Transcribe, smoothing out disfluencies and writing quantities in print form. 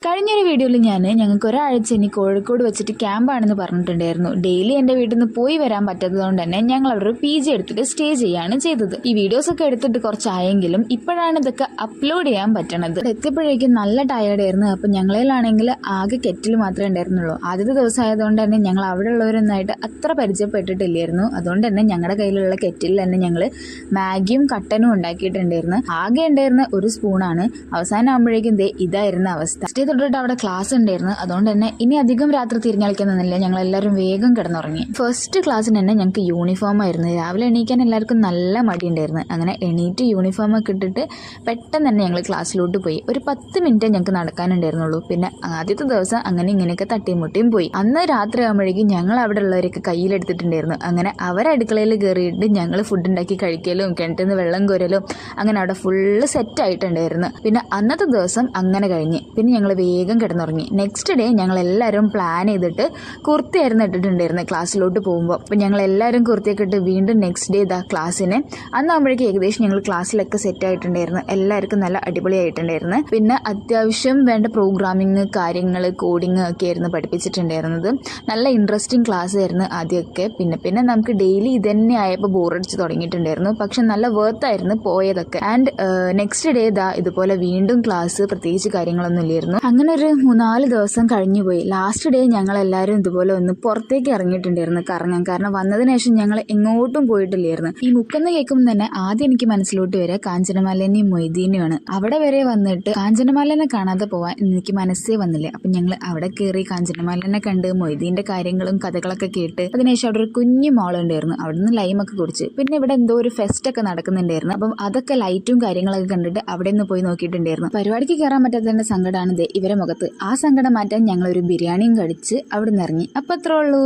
കഴിഞ്ഞൊരു വീഡിയോയിൽ ഞങ്ങൾക്ക് ഒരാഴ്ച ഇനി കോഴിക്കോട് വെച്ചിട്ട് ക്യാമ്പാണെന്ന് പറഞ്ഞിട്ടുണ്ടായിരുന്നു. ഡെയിലി എൻ്റെ വീട്ടിൽ നിന്ന് പോയി വരാൻ പറ്റാത്തതുകൊണ്ട് തന്നെ ഞങ്ങൾ അവിടെ ഒരു PG എടുത്തിട്ട് സ്റ്റേ ചെയ്യാണ് ചെയ്തത്. ഈ വീഡിയോസ് ഒക്കെ എടുത്തിട്ട് കുറച്ചായെങ്കിലും ഇപ്പോഴാണ് ഇതൊക്കെ അപ്ലോഡ് ചെയ്യാൻ പറ്റണത്. എത്തിയപ്പോഴേക്കും നല്ല ടയേർഡായിരുന്നു. അപ്പം ഞങ്ങളിലാണെങ്കിൽ ആകെ കെറ്റിൽ മാത്രമേ ഉണ്ടായിരുന്നുള്ളൂ. ആദ്യത്തെ ദിവസം ആയതുകൊണ്ട് തന്നെ ഞങ്ങൾ അവിടെ ഉള്ളവരൊന്നായിട്ട് അത്ര പരിചയപ്പെട്ടിട്ടില്ലായിരുന്നു. അതുകൊണ്ട് തന്നെ ഞങ്ങളുടെ കയ്യിലുള്ള കെറ്റിൽ തന്നെ ഞങ്ങൾ മാഗിയും കട്ടനും ഉണ്ടാക്കിയിട്ടുണ്ടായിരുന്നു. ആകെ ഉണ്ടായിരുന്ന ഒരു സ്പൂണാണ്. അവസാനം ആകുമ്പോഴേക്കും ഇതായിരുന്ന അവസ്ഥ. തൊട്ടിട്ട് അവിടെ ക്ലാസ് ഉണ്ടായിരുന്നു. അതുകൊണ്ട് തന്നെ ഇനി അധികം രാത്രി തിരിഞ്ഞളിക്കാൻ നിന്നില്ല. ഞങ്ങൾ എല്ലാവരും വേഗം കിടന്നുറങ്ങി. ഫസ്റ്റ് ക്ലാസ്സിന് തന്നെ ഞങ്ങൾക്ക് യൂണിഫോം ആയിരുന്നു. രാവിലെ എണീക്കാൻ എല്ലാവർക്കും നല്ല മടി ഉണ്ടായിരുന്നു. അങ്ങനെ എണീറ്റ് യൂണിഫോം ഒക്കെ ഇട്ടിട്ട് പെട്ടെന്ന് തന്നെ ഞങ്ങൾ ക്ലാസ്സിലോട്ട് പോയി. ഒരു 10 മിനിറ്റ് ഞങ്ങൾക്ക് നടക്കാനുണ്ടായിരുന്നുള്ളൂ. പിന്നെ ആദ്യത്തെ ദിവസം അങ്ങനെ ഇങ്ങനെയൊക്കെ തട്ടിയും മുട്ടിയും പോയി. അന്ന് രാത്രി ആകുമ്പോഴേക്കും ഞങ്ങൾ അവിടെ ഉള്ളവരൊക്കെ കയ്യിലെടുത്തിട്ടുണ്ടായിരുന്നു. അങ്ങനെ അവരടുക്കളയിൽ കയറിയിട്ട് ഞങ്ങൾ ഫുഡ് ഉണ്ടാക്കി കഴിക്കലും കിണറ്റിൽ നിന്ന് വെള്ളം കോരലും അങ്ങനെ അവിടെ ഫുള്ള് സെറ്റ് ആയിട്ടുണ്ടായിരുന്നു. പിന്നെ അന്നത്തെ ദിവസം അങ്ങനെ കഴിഞ്ഞ് പിന്നെ ഞങ്ങൾ വേഗം കിടന്നുറങ്ങി. നെക്സ്റ്റ് ഡേ ഞങ്ങൾ എല്ലാവരും പ്ലാൻ ചെയ്തിട്ട് കുർത്തിയായിരുന്നു ഇട്ടിട്ടുണ്ടായിരുന്നത് ക്ലാസ്സിലോട്ട് പോകുമ്പോൾ. അപ്പം ഞങ്ങൾ എല്ലാവരും കുർത്തിയൊക്കെ ഇട്ട് വീണ്ടും നെക്സ്റ്റ് ഡേ ക്ലാസ്സിന് അന്നാകുമ്പോഴേക്കും ഏകദേശം ഞങ്ങൾ ക്ലാസ്സിലൊക്കെ സെറ്റ് ആയിട്ടുണ്ടായിരുന്നു. എല്ലാവർക്കും നല്ല അടിപൊളിയായിട്ടുണ്ടായിരുന്നു. പിന്നെ അത്യാവശ്യം വേണ്ട പ്രോഗ്രാമിങ് കാര്യങ്ങൾ കോഡിങ് ഒക്കെ ആയിരുന്നു പഠിപ്പിച്ചിട്ടുണ്ടായിരുന്നത്. നല്ല ഇൻട്രസ്റ്റിംഗ് ക്ലാസ് ആയിരുന്നു ആദ്യമൊക്കെ. പിന്നെ നമുക്ക് ഡെയിലി ഇതന്നെ ആയപ്പോൾ ബോറടിച്ച് തുടങ്ങിയിട്ടുണ്ടായിരുന്നു. പക്ഷെ നല്ല വർത്തായിരുന്നു പോയതൊക്കെ. ആൻഡ് നെക്സ്റ്റ് ഡേ ഇതുപോലെ വീണ്ടും ക്ലാസ് പ്രത്യേകിച്ച് കാര്യങ്ങളൊന്നും ഇല്ലായിരുന്നു. അങ്ങനെ ഒരു 3-4 ദിവസം കഴിഞ്ഞു പോയി. ലാസ്റ്റ് ഡേ ഞങ്ങൾ എല്ലാവരും ഇതുപോലെ ഒന്ന് പുറത്തേക്ക് ഇറങ്ങിയിട്ടുണ്ടായിരുന്നു കറങ്ങാൻ. കാരണം വന്നതിന് ശേഷം ഞങ്ങൾ എങ്ങോട്ടും പോയിട്ടില്ലായിരുന്നു. ഈ മുക്കെന്ന് കേൾക്കുമ്പോൾ തന്നെ ആദ്യം എനിക്ക് മനസ്സിലോട്ട് വരിക കാഞ്ചനമാലേനെയും മൊയ്തീനെയുമാണ്. അവിടെ വരെ വന്നിട്ട് കാഞ്ചനമാലേനെ കാണാതെ പോവാൻ എനിക്ക് മനസ്സേ വന്നില്ല. അപ്പം ഞങ്ങൾ അവിടെ കയറി കാഞ്ചനമാലേനെ കണ്ട് മൊയ്തീന്റെ കാര്യങ്ങളും കഥകളൊക്കെ കേട്ട് അതിനുശേഷം അവിടെ ഒരു കുഞ്ഞു മോളുണ്ടായിരുന്നു. അവിടെ നിന്ന് ലൈമൊക്കെ കുടിച്ച് പിന്നെ ഇവിടെ എന്തോ ഒരു ഫെസ്റ്റ് ഒക്കെ നടക്കുന്നുണ്ടായിരുന്നു. അപ്പം അതൊക്കെ ലൈറ്റും കാര്യങ്ങളൊക്കെ കണ്ടിട്ട് അവിടെ നിന്ന് പോയി നോക്കിയിട്ടുണ്ടായിരുന്നു. പരിപാടിക്ക് കയറാൻ പറ്റാത്തതിന്റെ സങ്കടമാണ് ഇവരെ മുഖത്ത്. ആ സങ്കടം മാറ്റാൻ ഞങ്ങൾ ഒരു ബിരിയാണിയും കഴിച്ച് അവിടെ നിന്ന് ഇറങ്ങി. അപ്പം അത്രേ ഉള്ളൂ.